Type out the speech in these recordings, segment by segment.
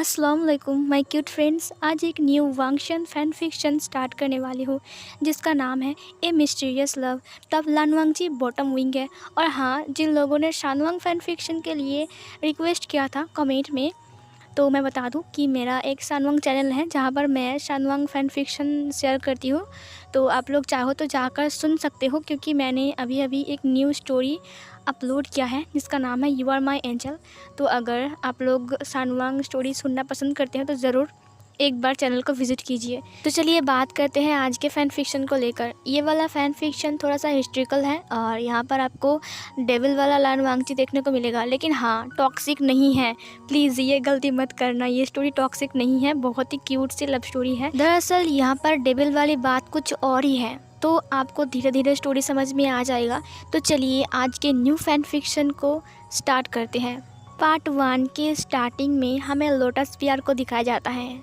अस्सलाम वालेकुम my cute friends. आज एक न्यू वांगशन फ़ैन फिक्शन स्टार्ट करने वाली हूँ जिसका नाम है ए मिस्टीरियस लव। तब लानवांग जी बॉटम विंग है। और हाँ, जिन लोगों ने शानवांग फ़ैन फिक्शन के लिए रिक्वेस्ट किया था कमेंट में, तो मैं बता दूं कि मेरा एक शानवांग चैनल है जहां पर मैं शानवांग फ़ैन फिक्शन शेयर करती हूं। तो आप लोग चाहो तो जाकर सुन सकते हो, क्योंकि मैंने अभी अभी एक न्यू स्टोरी अपलोड किया है जिसका नाम है यू आर माई एंजल। तो अगर आप लोग शानवांग स्टोरी सुनना पसंद करते हैं तो ज़रूर एक बार चैनल को विज़िट कीजिए। तो चलिए बात करते हैं आज के फ़ैन फिक्शन को लेकर। ये वाला फ़ैन फिक्शन थोड़ा सा हिस्ट्रिकल है और यहाँ पर आपको डेविल वाला लानवांगची देखने को मिलेगा, लेकिन हाँ, टॉक्सिक नहीं है। प्लीज़ ये गलती मत करना, ये स्टोरी टॉक्सिक नहीं है, बहुत ही क्यूट सी लव स्टोरी है। दरअसल यहाँ पर डेविल वाली बात कुछ और ही है, तो आपको धीरे धीरे स्टोरी समझ में आ जाएगा। तो चलिए आज के न्यू फ़ैन फिक्शन को स्टार्ट करते हैं। पार्ट 1 के स्टार्टिंग में हमें लोटस पियर को दिखाया जाता है,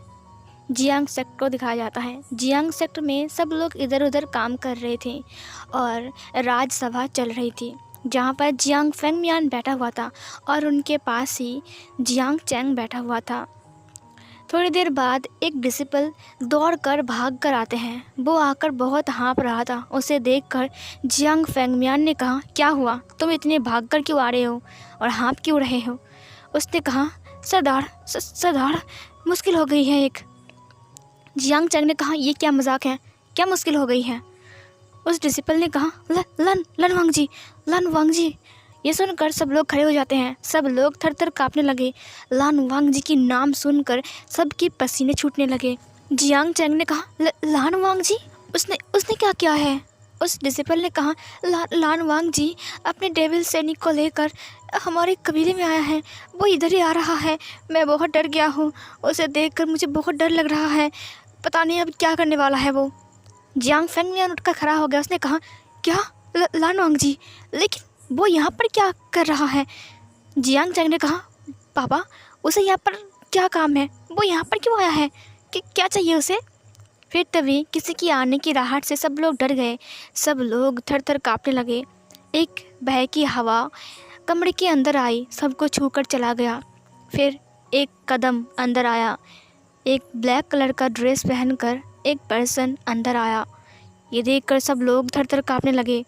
जियांग सेक्ट को दिखाया जाता है। जियांग सेक्ट में सब लोग इधर उधर काम कर रहे थे और राजसभा चल रही थी, जहाँ पर जियांग फेंगमियान बैठा हुआ था और उनके पास ही जियांग चैंग बैठा हुआ था। थोड़ी देर बाद एक डिसिपल दौड़ कर भाग कर आते हैं। वो आकर बहुत हाँफ रहा था। उसे देखकर जियांग फेंगमियान ने कहा, क्या हुआ, तुम इतने भाग कर क्यों आ रहे हो और हाँफ क्यों रहे हो? उसने कहा, सरदार मुश्किल हो गई है एक। जियांग चैंग ने कहा, ये क्या मजाक है, क्या मुश्किल हो गई है? उस डिसिपल ने कहा, लानवांग जी। ये सुनकर सब लोग खड़े हो जाते हैं। सब लोग थर थर काँपने लगे। लानवांग जी की नाम सुनकर सबके पसीने छूटने लगे। जियांग चैंग ने कहा, लानवांग जी, उसने क्या किया है? उस डिसिपल ने कहा, लानवांग जी अपने डेविल सैनिक को लेकर हमारे कबीले में आया है। वो इधर ही आ रहा है। मैं बहुत डर गया हूँ। उसे देखकर मुझे बहुत डर लग रहा है। पता नहीं अब क्या करने वाला है वो। जियांग फेंगमियान उठकर खड़ा हो गया। उसने कहा, क्या लानवांग जी, लेकिन वो यहाँ पर क्या कर रहा है? जियांग चैंग ने कहा, पापा, उसे यहाँ पर क्या काम है? वो यहाँ पर क्यों आया है? कि क्या चाहिए उसे? फिर तभी किसी की आने की राहट से सब लोग डर गए। सब लोग थर थर काँपने लगे। एक बहकी हवा कमरे के अंदर आई, सबको छूकर चला गया। फिर एक कदम अंदर आया। एक ब्लैक कलर का ड्रेस पहनकर एक पर्सन अंदर आया। ये देखकर सब लोग थर थर काँपने लगे।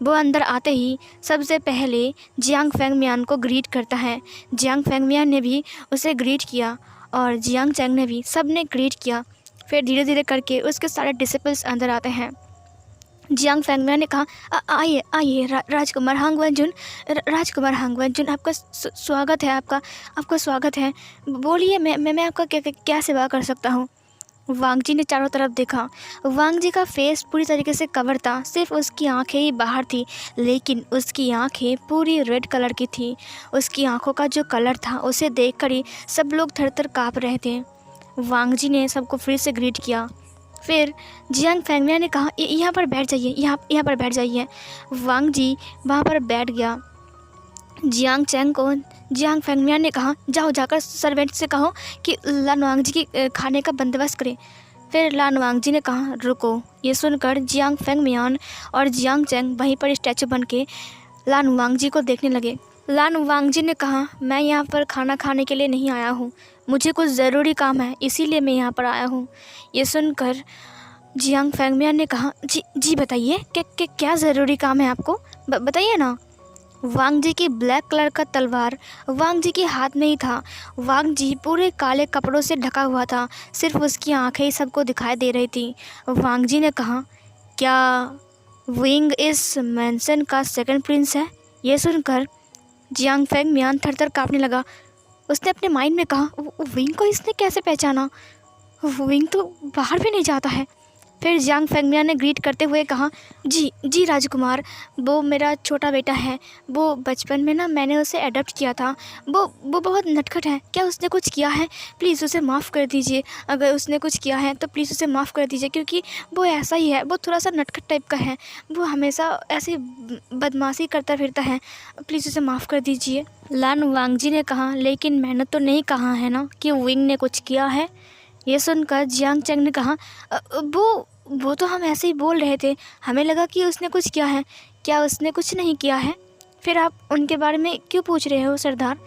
वो अंदर आते ही सबसे पहले जियांग फेंगमियान को ग्रीट करता है। जियांग फेंगमियान ने भी उसे ग्रीट किया और जियांग चैंग ने भी, सब ने ग्रीट किया। फिर धीरे धीरे करके उसके सारे डिसिपल्स अंदर आते हैं। जियांग फेंगमियान ने कहा, आइए आइए राजकुमार हांग वनजुन, राजकुमार हांग वनजुन, आपका स्वागत है, आपका स्वागत है। बोलिए, मैं आपका क्या सेवा कर सकता हूँ? वांग जी ने चारों तरफ देखा। वांग जी का फेस पूरी तरीके से कवर था, सिर्फ उसकी आंखें ही बाहर थी, लेकिन उसकी आंखें पूरी रेड कलर की थी। उसकी आंखों का जो कलर था उसे देखकर ही सब लोग थर थर काँप रहे थे। वांग जी ने सबको फिर से ग्रीट किया। फिर जियांग फेंगमियान ने कहा, यहाँ पर बैठ जाइए, यहाँ पर बैठ जाइए। वांग जी वहाँ पर बैठ गया। जियांग चैंग को जियांग फेंगमियान ने कहा, जाओ जाकर सर्वेंट से कहो कि लानवांग जी की खाने का बंदोबस्त करें। फिर लानवांग जी ने कहा, रुको। ये सुनकर जियांग फेंगमियान और जियांग चैंग वहीं पर स्टैचू बन के लानवांग जी को देखने लगे। लानवांग जी ने कहा, मैं यहाँ पर खाना खाने के लिए नहीं आया हूँ, मुझे कुछ ज़रूरी काम है, इसीलिए मैं यहाँ पर आया हूँ। ये सुनकर जियांग फेंगमियान ने कहा, जी बताइए, क्या ज़रूरी काम है आपको, बताइए ना। वांग जी की ब्लैक कलर का तलवार वांग जी के हाथ में ही था। वांग जी पूरे काले कपड़ों से ढका हुआ था, सिर्फ उसकी आंखें ही सबको दिखाई दे रही थी। वांग जी ने कहा, क्या विंग इस मैंसन का सेकंड प्रिंस है? ये सुनकर जियांग फेंगमियान थर थर काँपने लगा। उसने अपने माइंड में कहा, विंग को इसने कैसे पहचाना? विंग तो बाहर भी नहीं जाता है। फिर जियांग फेंगमियान ने ग्रीट करते हुए कहा, जी राजकुमार, वो मेरा छोटा बेटा है। वो बचपन में ना मैंने उसे अडॉप्ट किया था। वो बहुत नटखट है। क्या उसने कुछ किया है? प्लीज़ उसे माफ़ कर दीजिए। अगर उसने कुछ किया है तो प्लीज़ उसे माफ़ कर दीजिए, क्योंकि वो ऐसा ही है, वो थोड़ा सा नटखट टाइप का है। वो हमेशा ऐसे बदमाशी करता फिरता है, प्लीज़ उसे माफ़ कर दीजिए। लानवांग जी ने कहा, लेकिन मैंने तो नहीं कहा है ना कि विंग ने कुछ किया है। ये सुनकर जियांग चैंग ने कहा, वो तो हम ऐसे ही बोल रहे थे, हमें लगा कि उसने कुछ किया है। क्या उसने कुछ नहीं किया है? फिर आप उनके बारे में क्यों पूछ रहे हो सरदार?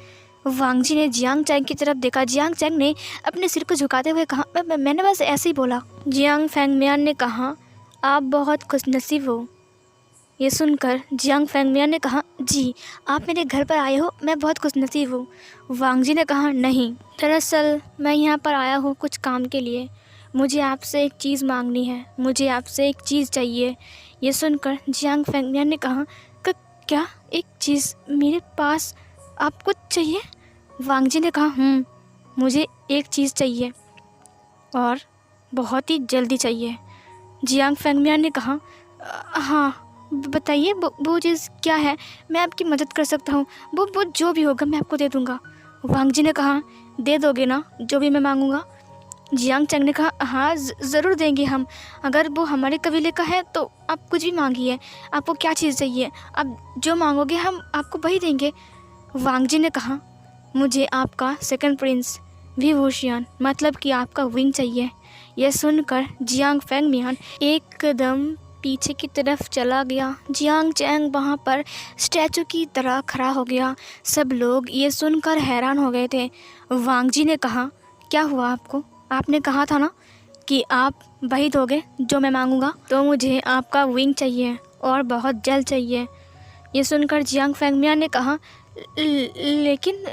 वांग जी ने जियांग चैंग की तरफ देखा। जियांग चैंग ने अपने सिर को झुकाते हुए कहा, मैंने बस ऐसे ही बोला। जियांग फेंगमियान ने कहा, आप बहुत खुशनसीब हो। ये सुनकर जियांग फेंगमियान ने कहा, जी आप मेरे घर पर आए हो, मैं बहुत खुशनसीब हूँ। वांग जी ने कहा, नहीं, दरअसल मैं यहाँ पर आया हूँ कुछ काम के लिए। मुझे आपसे एक चीज़ मांगनी है, मुझे आपसे एक चीज़ चाहिए। ये सुनकर जियांग फेंगमियान ने कहा, क्या एक चीज़ मेरे पास आपको चाहिए? वांग जी ने कहा, मुझे एक चीज़ चाहिए और बहुत ही जल्दी चाहिए। जियांग फेंगमियान ने कहा, हाँ बताइए, वो चीज़ क्या है? मैं आपकी मदद कर सकता हूँ। वो जो भी होगा मैं आपको दे दूँगा। वांग जी ने कहा, दे दोगे ना जो भी मैं मांगूँगा? जियांग चैंग ने कहा, हाँ ज़रूर देंगे हम। अगर वो हमारे कबीले का है तो आप कुछ भी मांगिए। आपको क्या चीज़ चाहिए, आप जो मांगोगे हम आपको वही देंगे। वांग जी ने कहा, मुझे आपका सेकंड प्रिंस विभूषण, मतलब कि आपका विंग चाहिए। यह सुनकर जियांग फेंगमियान एकदम पीछे की तरफ चला गया। जियांग चैंग वहाँ पर स्टैचू की तरह खड़ा हो गया। सब लोग ये सुनकर हैरान हो गए थे। वांग जी ने कहा, क्या हुआ आपको? आपने कहा था ना कि आप वही दोगे जो मैं मांगूंगा। तो मुझे आपका विंग चाहिए और बहुत जल्द चाहिए। ये सुनकर जियांग फेंगमियान ने कहा, लेकिन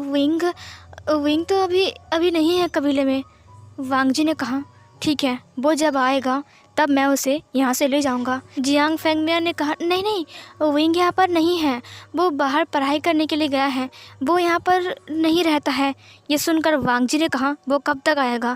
विंग तो अभी नहीं है कबीले में। वांग जी ने कहा, ठीक है, वो जब आएगा तब मैं उसे यहाँ से ले जाऊँगा। जियांग फेंगमियान ने कहा, नहीं, विंग यहाँ पर नहीं है, वो बाहर पढ़ाई करने के लिए गया है, वो यहाँ पर नहीं रहता है। ये सुनकर वांग जी ने कहा, वो कब तक आएगा?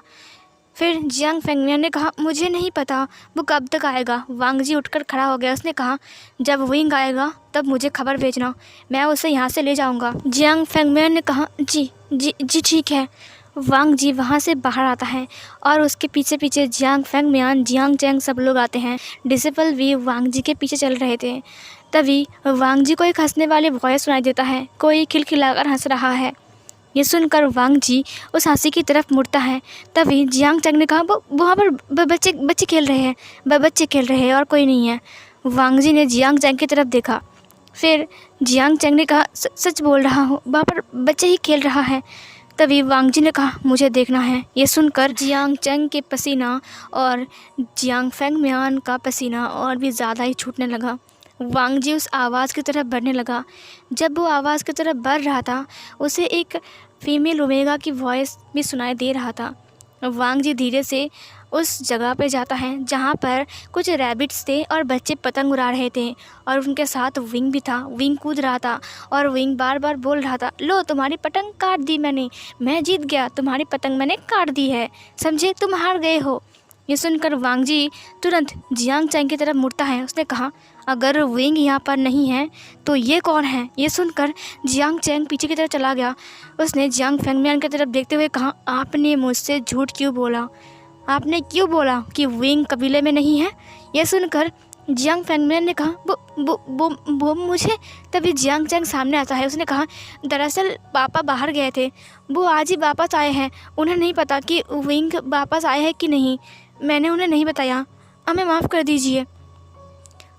फिर जियांग फेंगमियान ने कहा, मुझे नहीं पता वो कब तक आएगा। वांग जी उठकर खड़ा हो गया। उसने कहा, जब विंग आएगा तब मुझे खबर भेजना, मैं उसे यहाँ से ले जाऊँगा। जियांग फेंगमियान ने कहा, जी जी जी ठीक है। वांग जी वहाँ से बाहर आता है और उसके पीछे पीछे जियांग फेंगमियान, जियांग चैंग सब लोग आते हैं। डिसिपल भी वांग जी के पीछे चल रहे थे। तभी वांग जी को एक हंसने वाली वॉइस सुनाई देता है, कोई खिलखिलाकर हंस रहा है। ये सुनकर वांग जी उस हंसी की तरफ मुड़ता है। तभी जियांग चैंग ने कहा, वो वहाँ पर बच्चे खेल रहे हैं, बच्चे खेल रहे हैं और कोई नहीं है। वांग जी ने जियांग चैंग की तरफ देखा। फिर जियांग चैंग ने कहा, सच बोल रहा हूँ, वहाँ पर बच्चे ही खेल रहा है। तभी वांग जी ने कहा, मुझे देखना है। ये सुनकर जियांग चैंग के पसीना और जियांग फेंगमियान का पसीना और भी ज़्यादा ही छूटने लगा। वांग जी उस आवाज़ की तरफ बढ़ने लगा। जब वो आवाज़ की तरफ बढ़ रहा था, उसे एक फीमेल ओमेगा की वॉइस भी सुनाई दे रहा था। वांग जी धीरे से उस जगह पे जाता है जहाँ पर कुछ रैबिट्स थे और बच्चे पतंग उड़ा रहे थे और उनके साथ विंग भी था। विंग कूद रहा था और विंग बार बार बोल रहा था, लो तुम्हारी पतंग काट दी मैंने, मैं जीत गया, तुम्हारी पतंग मैंने काट दी है, समझे, तुम हार गए हो। ये सुनकर वांग जी तुरंत जियांग चैंग की तरफ मुड़ता है। उसने कहा, अगर विंग यहाँ पर नहीं है तो ये कौन है? ये सुनकर जियांग चैंग पीछे की तरफ चला गया। उसने जियांग फेंगमियान की तरफ देखते हुए कहा, आपने मुझसे झूठ क्यों बोला? आपने क्यों बोला कि विंग कबीले में नहीं है? यह सुनकर जियांग फेंगमियान ने कहा, वो मुझे। तभी जियांग चैंग सामने आता है। उसने कहा, दरअसल पापा बाहर गए थे, वो आज ही वापस आए हैं, उन्हें नहीं पता कि विंग वापस आए हैं कि नहीं, मैंने उन्हें नहीं बताया, हमें माफ़ कर दीजिए।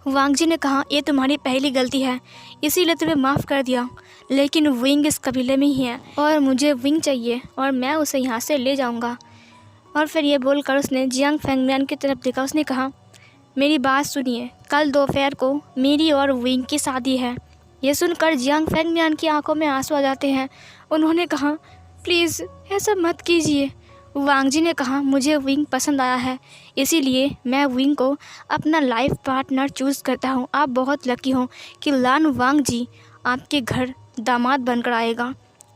वांग जी ने कहा, ये तुम्हारी पहली गलती है, इसीलिए तुम्हें माफ़ कर दिया, लेकिन विंग इस कबीले में ही है और मुझे विंग चाहिए और मैं उसे यहाँ से ले जाऊँगा। और फिर ये बोलकर उसने जियांग फेंगमियान की तरफ देखा। उसने कहा, मेरी बात सुनिए, कल दोपहर को मेरी और विंग की शादी है। ये सुनकर जियांग फेंगमियान की आंखों में आंसू आ जाते हैं। उन्होंने कहा, प्लीज़ ऐसा मत कीजिए। वांग जी ने कहा, मुझे विंग पसंद आया है, इसीलिए मैं विंग को अपना लाइफ पार्टनर चूज़ करता हूँ। आप बहुत लकी हो कि लान वांग जी आपके घर दामाद बनकर आएगा।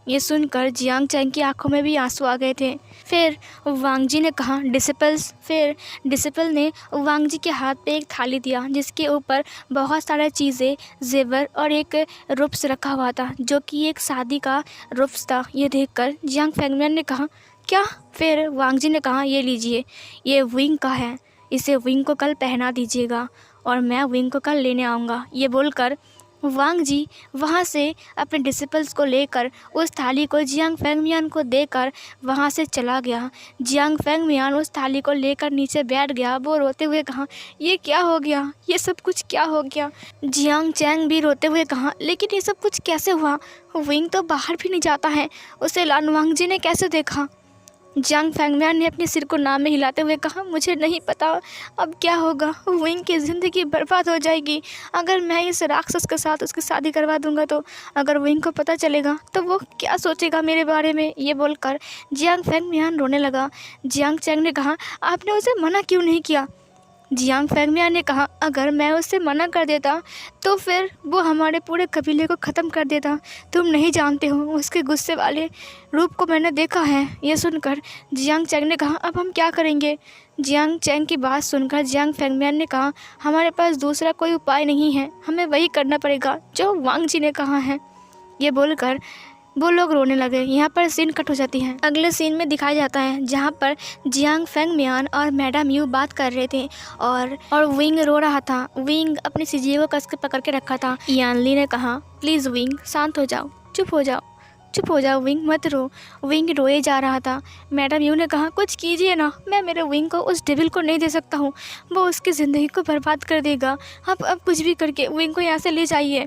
ये सुनकर जियांग चैंग की आंखों में भी आंसू आ गए थे। फिर वांग जी ने कहा, डिसिपल्स। फिर डिसिपल ने वांग जी के हाथ पे एक थाली दिया जिसके ऊपर बहुत सारे चीज़ें, जेवर और एक रुप्स रखा हुआ था जो कि एक शादी का रुप्स था। ये देखकर जियांग फेंगमियान ने कहा, क्या? फिर वांग जी ने कहा, ये लीजिए, ये विंग का है, इसे विंग को कल पहना दीजिएगा और मैं विंग को कल लेने आऊँगा। ये बोलकर वांग जी वहाँ से अपने डिसिपल्स को लेकर उस थाली को जियांग फेंगमियान को देकर वहाँ से चला गया। जियांग फेंगमियान उस थाली को लेकर नीचे बैठ गया। वो रोते हुए कहा, ये क्या हो गया, ये सब कुछ क्या हो गया। जियांग चैंग भी रोते हुए कहा, लेकिन ये सब कुछ कैसे हुआ, विंग तो बाहर भी नहीं जाता है, उसे लान वांग जी ने कैसे देखा। जियांग फेंगमियान ने अपने सिर को नाम में हिलाते हुए कहा, मुझे नहीं पता अब क्या होगा, विंग की ज़िंदगी बर्बाद हो जाएगी अगर मैं इस राक्षस के साथ उसकी शादी करवा दूंगा तो। अगर विंग को पता चलेगा तो वो क्या सोचेगा मेरे बारे में। ये बोलकर जियांग फेंगमियान रोने लगा। जियांग चैंग ने कहा, आपने उसे मना क्यों नहीं किया। जियांग फेंगमियान ने कहा, अगर मैं उससे मना कर देता तो फिर वो हमारे पूरे कबीले को ख़त्म कर देता। तुम नहीं जानते हो उसके गुस्से वाले रूप को मैंने देखा है। ये सुनकर जियांग चैंग ने कहा, अब हम क्या करेंगे। जियांग चैंग की बात सुनकर जियांग फेंगमियान ने कहा, हमारे पास दूसरा कोई उपाय नहीं है, हमें वही करना पड़ेगा जो वांग जी ने कहा है। ये बोलकर वो लोग रोने लगे। यहाँ पर सीन कट हो जाती है। अगले सीन में दिखाया जाता है जहाँ पर जियांग फेंगमियान और मैडम यू बात कर रहे थे और विंग रो रहा था। विंग अपनी सीजी को कस के पकड़ के रखा था। यानली ने कहा, प्लीज़ विंग शांत हो जाओ, चुप हो जाओ, चुप हो जाओ विंग, मत रो। विंग रोए जा रहा था। मैडम यू ने कहा, कुछ कीजिए ना, मैं मेरे विंग को उस डेविल को नहीं दे सकता हूँ, वो उसकी ज़िंदगी को बर्बाद कर देगा। अब कुछ भी करके विंग को यहाँ से ले जाइए।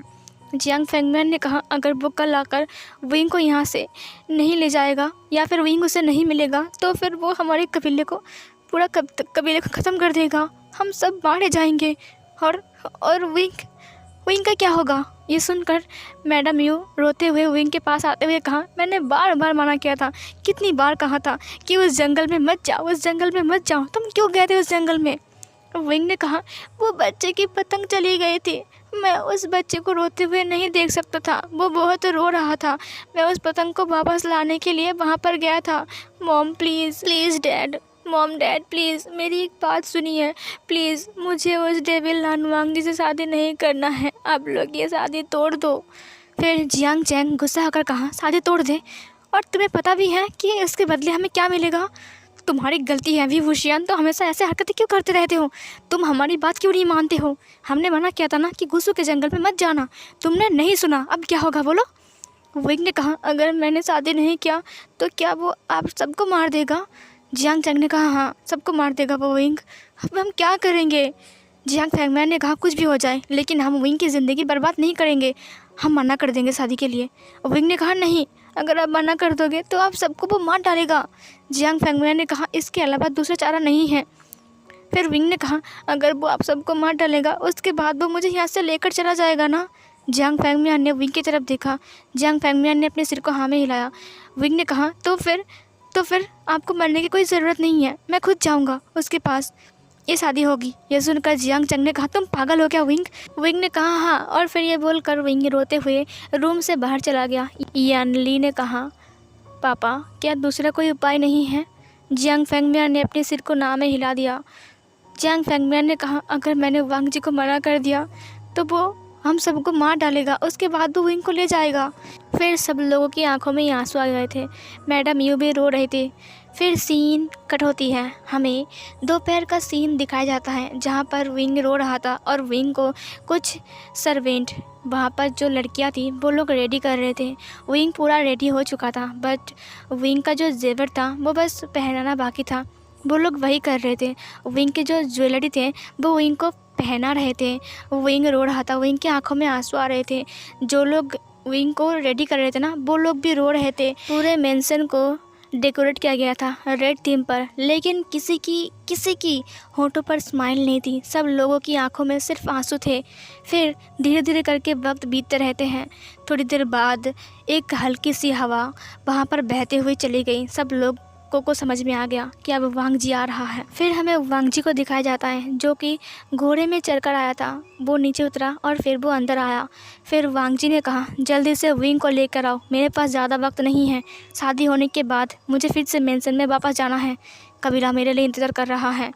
जियांग फेंगमियान ने कहा, अगर वो कल आकर विंग को यहाँ से नहीं ले जाएगा या फिर विंग उसे नहीं मिलेगा तो फिर वो हमारे कबीले को कबीले को ख़त्म कर देगा, हम सब मारे जाएंगे और विंग का क्या होगा। ये सुनकर मैडम यू रोते हुए विंग के पास आते हुए कहा, मैंने बार बार मना किया था, कितनी बार कहा था कि उस जंगल में मत जाओ, उस जंगल में मत जाओ, तुम क्यों गए थे उस जंगल में। विंग ने कहा, वो बच्चे की पतंग चली गई थी, मैं उस बच्चे को रोते हुए नहीं देख सकता था, वो बहुत रो रहा था, मैं उस पतंग को वापस लाने के लिए वहाँ पर गया था। Mom please dad, mom dad please मेरी एक बात सुनिए, प्लीज़ मुझे उस डेविल लान वांग जी से शादी नहीं करना है, आप लोग ये शादी तोड़ दो। फिर जियांग चैंग गुस्सा होकर कहा, शादी तोड़ दे, और तुम्हें पता भी है कि इसके बदले हमें क्या मिलेगा। तुम्हारी गलती है वी वुशियान, तो हमेशा ऐसे हरकतें क्यों करते रहते हो, तुम हमारी बात क्यों नहीं मानते हो। हमने मना किया था ना कि गुस्सू के जंगल में मत जाना, तुमने नहीं सुना, अब क्या होगा बोलो। विंग ने कहा, अगर मैंने शादी नहीं किया तो क्या वो आप सबको मार देगा। जियांग चैंग ने कहा, हाँ सबको मार देगा वो विंग, अब हम क्या करेंगे। जियांग फेंगमियान ने कहा, कुछ भी हो जाए लेकिन हम विंग की ज़िंदगी बर्बाद नहीं करेंगे, हम मना कर देंगे शादी के लिए। विंग ने कहा, नहीं, अगर आप मना कर दोगे तो आप सबको वो मार डालेगा। जियांग फेंगमियान ने कहा, इसके अलावा दूसरा चारा नहीं है। फिर विंग ने कहा, अगर वो आप सबको मार डालेगा उसके बाद वो मुझे यहाँ से लेकर चला जाएगा ना। जियांग फेंगमियान ने विंग की तरफ देखा। जियांग फेंगमियान ने अपने सिर को हाँ में हिलाया। विंग ने कहा, तो फिर आपको मरने की कोई ज़रूरत नहीं है, मैं खुद जाऊँगा उसके पास, ये शादी होगी। यह सुनकर जियांग चैंग ने कहा, तुम पागल हो क्या विंग। विंग ने कहा, हाँ, और फिर ये बोलकर विंग रोते हुए रूम से बाहर चला गया। यानली ने कहा, पापा क्या दूसरा कोई उपाय नहीं है। जियांग फेंगमियान ने अपने सिर को ना में हिला दिया। जियांग फेंगमियान ने कहा, अगर मैंने वांग जी को मना कर दिया तो वो हम सबको मार डालेगा, उसके बाद वो विंग को ले जाएगा। फिर सब लोगों की आंखों में आंसू आ गए थे। मैडम यू भी रो रही थी। फिर सीन कट होती है, हमें दोपहर का सीन दिखाया जाता है जहाँ पर विंग रो रहा था और विंग को कुछ सर्वेंट वहाँ पर जो लड़कियाँ थी वो लोग रेडी कर रहे थे। विंग पूरा रेडी हो चुका था, बट विंग का जो जेवर था वो बस पहनाना बाकी था, वो लोग वही कर रहे थे। विंग के जो ज्वेलरी थे वो विंग को पहना रहे थे। विंग रो रहा था, विंग की आंखों में आंसू आ रहे थे। जो लोग विंग को रेडी कर रहे थे ना वो लोग भी रो रहे थे। पूरे मेंशन को डेकोरेट किया गया था रेड थीम पर, लेकिन किसी की होठों पर स्माइल नहीं थी, सब लोगों की आंखों में सिर्फ आंसू थे। फिर धीरे धीरे करके वक्त बीतते रहते हैं। थोड़ी देर बाद एक हल्की सी हवा वहाँ पर बहते हुए चली गई। सब लोग को समझ में आ गया कि अब वांग जी आ रहा है। फिर हमें वांग जी को दिखाया जाता है जो कि घोड़े में चढ़कर आया था। वो नीचे उतरा और फिर वो अंदर आया। फिर वांग जी ने कहा, जल्दी से विंग को लेकर आओ, मेरे पास ज़्यादा वक्त नहीं है, शादी होने के बाद मुझे फिर से मेंशन में वापस जाना है, कबीला मेरे लिए इंतज़ार कर रहा है।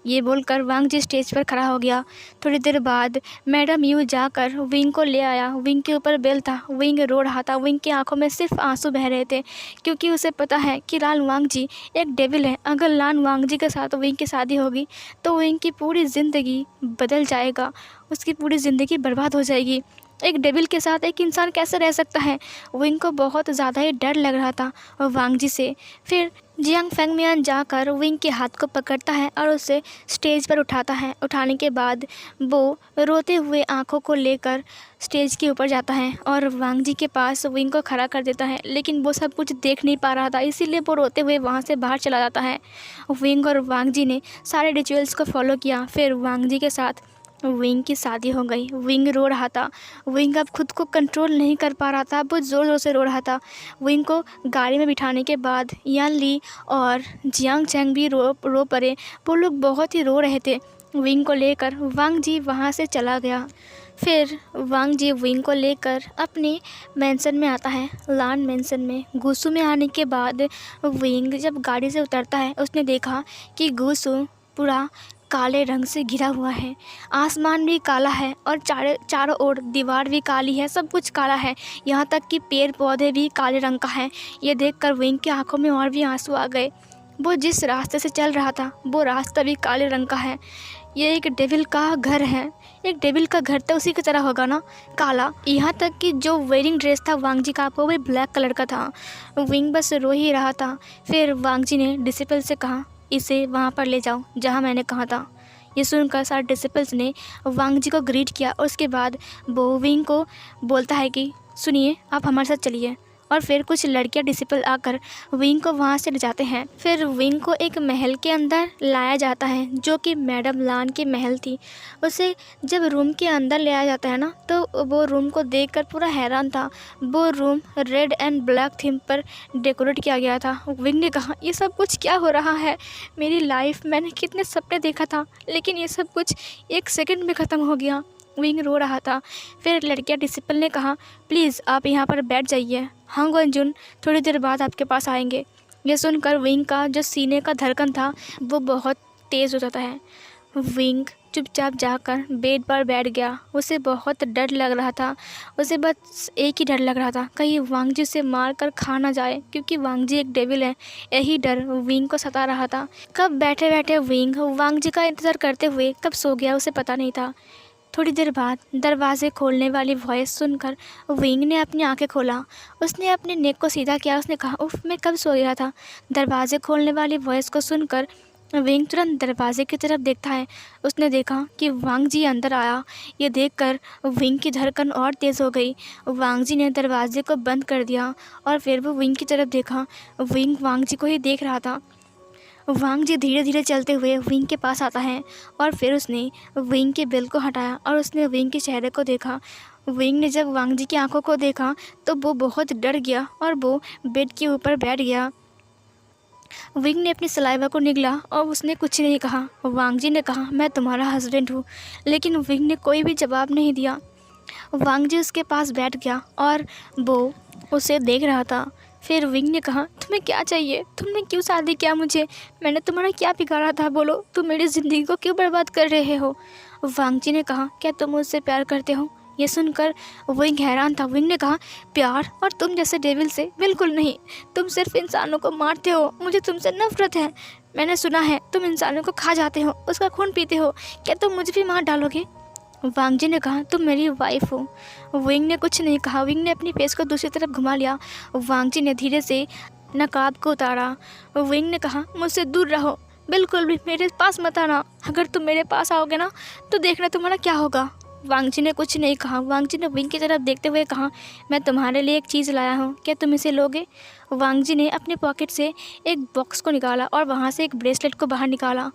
ये बोलकर वांग जी स्टेज पर खड़ा हो गया। थोड़ी देर बाद मैडम यू जाकर विंग को ले आया। विंग के ऊपर बेल था, विंग रो रहा था, विंग की आंखों में सिर्फ आंसू बह रहे थे क्योंकि उसे पता है कि लान वांग जी एक डेविल है। अगर लान वांग जी के साथ विंग की शादी होगी तो विंग की पूरी ज़िंदगी बदल जाएगा, उसकी पूरी ज़िंदगी बर्बाद हो जाएगी। एक डेविल के साथ एक इंसान कैसे रह सकता है। विंग को बहुत ज़्यादा ही डर लग रहा था वांग जी से। फिर जियांग फेंगमियान जाकर विंग के हाथ को पकड़ता है और उसे स्टेज पर उठाता है। उठाने के बाद वो रोते हुए आंखों को लेकर स्टेज के ऊपर जाता है और वांग जी के पास विंग को खड़ा कर देता है, लेकिन वो सब कुछ देख नहीं पा रहा था, इसीलिए वो रोते हुए वहाँ से बाहर चला जाता है। विंग और वांग जी ने सारे रिचुअल्स को फॉलो किया। फिर वांग जी के साथ विंग की शादी हो गई। विंग रो रहा था। विंग अब खुद को कंट्रोल नहीं कर पा रहा था, बहुत ज़ोर ज़ोर से रो रहा था। विंग को गाड़ी में बिठाने के बाद यान ली और जियांग चैंग भी रो पड़े। वो लोग बहुत ही रो रहे थे विंग को लेकर। वांग जी वहाँ से चला गया। फिर वांग जी विंग को लेकर अपने मेंशन में आता है, लान मेंशन में। गुसू में आने के बाद विंग जब गाड़ी से उतरता है, उसने देखा कि गुसू पूरा काले रंग से घिरा हुआ है। आसमान भी काला है और चारों ओर दीवार भी काली है, सब कुछ काला है। यहाँ तक कि पेड़ पौधे भी काले रंग का है। ये देखकर विंग की आंखों में और भी आंसू आ गए। वो जिस रास्ते से चल रहा था वो रास्ता भी काले रंग का है। ये एक डेविल का घर है। एक डेविल का घर तो उसी की तरह होगा ना, काला। यहाँ तक कि जो वेयरिंग ड्रेस था वांग जी का वो भी ब्लैक कलर का था। विंग बस रो ही रहा था। फिर वांग जी ने डिसिपल से कहा, इसे वहाँ पर ले जाओ जहाँ मैंने कहा था। ये सुनकर सारे डिसिपल्स ने वांग जी को ग्रीट किया और उसके बाद वो विंग को बोलता है कि सुनिए, आप हमारे साथ चलिए। और फिर कुछ लड़कियां डिसिपल आकर विंग को वहाँ से ले जाते हैं। फिर विंग को एक महल के अंदर लाया जाता है जो कि मैडम लान की महल थी। उसे जब रूम के अंदर ले आया जाता है ना, तो वो रूम को देखकर पूरा हैरान था। वो room red and black theme पर डेकोरेट किया गया था। विंग ने कहा, ये सब कुछ क्या हो रहा है? मेरी लाइफ, मैंने कितने सपने देखा था, लेकिन ये सब कुछ एक सेकंड में ख़त्म हो गया। विंग रो रहा था। फिर लड़कियां डिसिपल ने कहा, प्लीज़ आप यहाँ पर बैठ जाइए, हांग और जुन थोड़ी देर बाद आपके पास आएंगे। ये सुनकर विंग का जो सीने का धड़कन था वो बहुत तेज़ हो जाता है। विंग चुपचाप जाकर बेड पर बैठ गया। उसे बहुत डर लग रहा था। उसे बस एक ही डर लग रहा था, कहीं वांग जी उसे मार कर खा ना जाए, क्योंकि वांग जी एक डेविल है। यही डर विंग को सता रहा था। कब बैठे बैठे विंग वांग जी का इंतज़ार करते हुए कब सो गया उसे पता नहीं था। थोड़ी देर बाद दरवाज़े खोलने वाली वॉइस सुनकर विंग ने अपनी आंखें खोला। उसने अपने नेक को सीधा किया। उसने कहा, उफ, मैं कब सो गया था। दरवाज़े खोलने वाली वॉइस को सुनकर विंग तुरंत दरवाजे की तरफ देखता है। उसने देखा कि वांग जी अंदर आया। ये देखकर विंग की धड़कन और तेज़ हो गई। वांग जी ने दरवाजे को बंद कर दिया और फिर वो विंग की तरफ देखा। विंग वांग जी को ही देख रहा था। वांग जी धीरे धीरे चलते हुए विंग के पास आता है और फिर उसने विंग के बिल को हटाया और उसने विंग के चेहरे को देखा। विंग ने जब वांग जी की आंखों को देखा तो वो बहुत डर गया और वो बेड के ऊपर बैठ गया। विंग ने अपनी सलाइवा को निगला और उसने कुछ नहीं कहा। वांग जी ने कहा, मैं तुम्हारा हस्बैंड हूँ, लेकिन विंग ने कोई भी जवाब नहीं दिया। वांग जी उसके पास बैठ गया और वो उसे देख रहा था। फिर विंग ने कहा, तुम्हें क्या चाहिए? तुमने क्यों शादी किया मुझे? मैंने तुम्हारा क्या बिगाड़ा था? बोलो, तुम मेरी ज़िंदगी को क्यों बर्बाद कर रहे हो? वांग जी ने कहा, क्या तुम मुझसे प्यार करते हो? ये सुनकर विंग हैरान था। विंग ने कहा, प्यार? और तुम जैसे डेविल से? बिल्कुल नहीं, तुम सिर्फ इंसानों को मारते हो। मुझे तुमसे नफरत है। मैंने सुना है तुम इंसानों को खा जाते हो, उसका खून पीते हो। क्या तुम मुझे भी मार डालोगे? वांग जी ने कहा, तुम मेरी वाइफ हो। विंग ने कुछ नहीं कहा। विंग ने अपनी फेस को दूसरी तरफ घुमा लिया। वांग जी ने धीरे से नकाब को उतारा। विंग ने कहा, मुझसे दूर रहो, बिल्कुल भी मेरे पास मत आना। अगर तुम मेरे पास आओगे ना तो देखना तुम्हारा क्या होगा। वांग जी ने कुछ नहीं कहा। वांग जी ने विंग की तरफ देखते हुए कहा, मैं तुम्हारे लिए एक चीज़ लाया हूँ, क्या तुम इसे लोगे? वांग जी ने अपने पॉकेट से एक बॉक्स को निकाला और वहाँ से एक ब्रेसलेट को बाहर निकाला।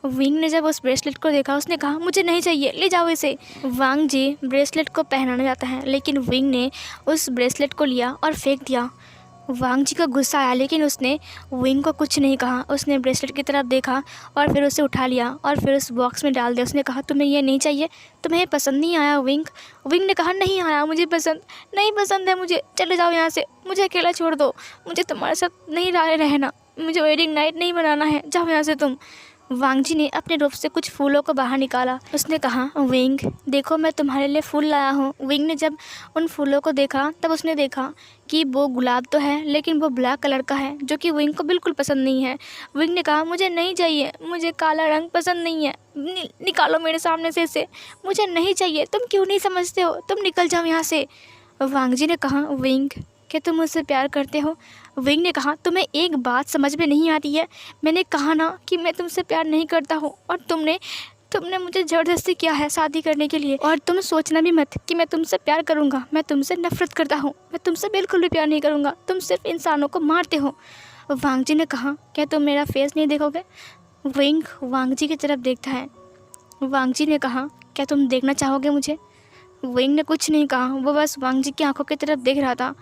विंग ने जब उस ब्रेसलेट को देखा उसने कहा, मुझे नहीं चाहिए, ले जाओ इसे। वांग जी ब्रेसलेट को पहनाना चाहता है, लेकिन विंग ने उस ब्रेसलेट को लिया और फेंक दिया। वांग जी को गुस्सा आया, लेकिन उसने विंग को कुछ नहीं कहा। उसने ब्रेसलेट की तरफ देखा और फिर उसे उठा लिया और फिर उस बॉक्स में डाल दिया। उसने कहा, तुम्हें ये नहीं चाहिए? तुम्हें पसंद नहीं आया विंग? विंग ने कहा, नहीं आया, मुझे पसंद नहीं पसंद है मुझे, चले जाओ यहाँ से, मुझे अकेला छोड़ दो, मुझे तुम्हारे साथ नहीं रहना, मुझे वेडिंग नाइट नहीं मनाना है, जाओ यहाँ से तुम। वांग जी ने अपने रूप से कुछ फूलों को बाहर निकाला। उसने कहा, विंग देखो मैं तुम्हारे लिए फूल लाया हूँ। विंग ने जब उन फूलों को देखा तब उसने देखा कि वो गुलाब तो है लेकिन वो ब्लैक कलर का है, जो कि विंग को बिल्कुल पसंद नहीं है। विंग ने कहा, मुझे नहीं चाहिए, मुझे काला रंग पसंद नहीं है, निकालो मेरे सामने से इसे, मुझे नहीं चाहिए। तुम क्यों नहीं समझते हो, तुम निकल जाओ यहाँ से। वांग जी ने कहा, विंग क्या तुम मुझसे प्यार करते हो? विंग ने कहा, तुम्हें एक बात समझ में नहीं आती है। मैंने कहा ना कि मैं तुमसे प्यार नहीं करता हूँ, और तुमने मुझे ज़बरदस्ती किया है शादी करने के लिए। और तुम सोचना भी मत कि मैं तुमसे प्यार करूँगा। मैं तुमसे नफरत करता हूँ, मैं तुमसे बिल्कुल भी प्यार नहीं करूँगा। तुम सिर्फ इंसानों को मारते हो। वांग जी ने कहा, क्या तुम मेरा फेस नहीं देखोगे? विंग वांग जी की तरफ देखता है। वांग जी ने कहा, क्या तुम देखना चाहोगे मुझे? विंग ने कुछ नहीं कहा, वो बस वांग जी की आंखों की तरफ देख रहा था।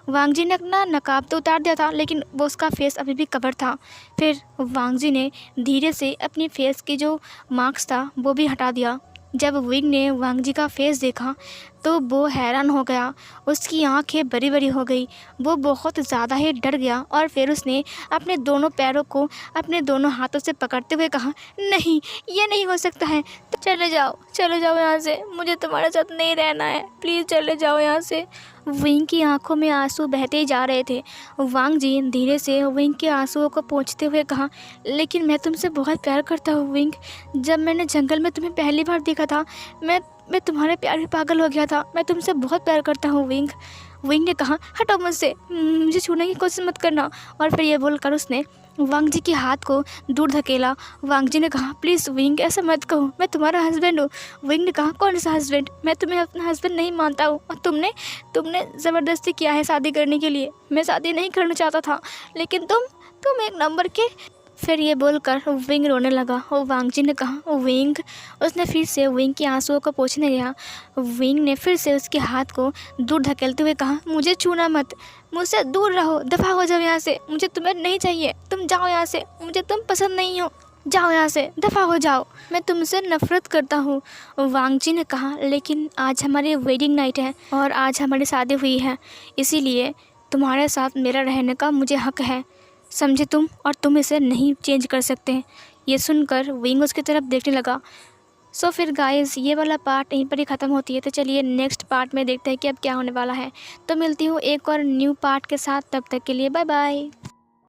वांग जी ने अपना नकाब तो उतार दिया था लेकिन वो उसका फेस अभी भी कवर था। फिर वांग जी ने धीरे से अपनी फेस की जो मार्क्स था वो भी हटा दिया। जब विंग ने वांग जी का फेस देखा तो वो हैरान हो गया, उसकी आंखें बड़ी बड़ी हो गई, वो बहुत ज़्यादा ही डर गया। और फिर उसने अपने दोनों पैरों को अपने दोनों हाथों से पकड़ते हुए कहा, नहीं ये नहीं हो सकता है, तो चले जाओ यहाँ से, मुझे तुम्हारे साथ नहीं रहना है, प्लीज़ चले जाओ यहाँ से। विंग की आंखों में आंसू बहते जा रहे थे। वांग जी धीरे से विंग के आंसुओं को पोंछते हुए कहा, लेकिन मैं तुमसे बहुत प्यार करता हूँ विंग। जब मैंने जंगल में तुम्हें पहली बार देखा था मैं तुम्हारे प्यार में पागल हो गया था। मैं तुमसे बहुत प्यार करता हूँ विंग। विंग ने कहा, हटो मुझसे, मुझे छूने की कोशिश मत करना। और फिर ये बोलकर उसने वांग जी के हाथ को दूर धकेला। वांग जी ने कहा, प्लीज़ विंग ऐसा मत कहो, मैं तुम्हारा हस्बैंड हूँ। विंग ने कहा, कौन सा हस्बैंड? मैं तुम्हें अपना हस्बैंड नहीं मानता हूँ, और तुमने ज़बरदस्ती किया है शादी करने के लिए। मैं शादी नहीं करना चाहता था, लेकिन तुम एक नंबर के। फिर ये बोलकर विंग रोने लगा। और वांग जी ने कहा, विंग। उसने फिर से विंग के आंसुओं को पोंछने गया। विंग ने फिर से उसके हाथ को दूर धकेलते हुए कहा, मुझे छूना मत, मुझसे दूर रहो, दफ़ा हो जाओ यहाँ से, मुझे तुम्हें नहीं चाहिए, तुम जाओ यहाँ से, मुझे तुम पसंद नहीं हो, जाओ यहाँ से, दफ़ा हो जाओ, मैं तुमसे नफ़रत करता हूँ। वांग जी ने कहा, लेकिन आज हमारी वेडिंग नाइट है और आज हमारी शादी हुई है, इसीलिए तुम्हारे साथ मेरा रहने का मुझे हक है, समझे तुम, और तुम इसे नहीं चेंज कर सकते। ये सुनकर विंग उसकी तरफ देखने लगा। सो फिर गाइस ये वाला पार्ट यहीं पर ही ख़त्म होती है। तो चलिए नेक्स्ट पार्ट में देखते हैं कि अब क्या होने वाला है। तो मिलती हूँ एक और न्यू पार्ट के साथ, तब तक के लिए बाय बाय।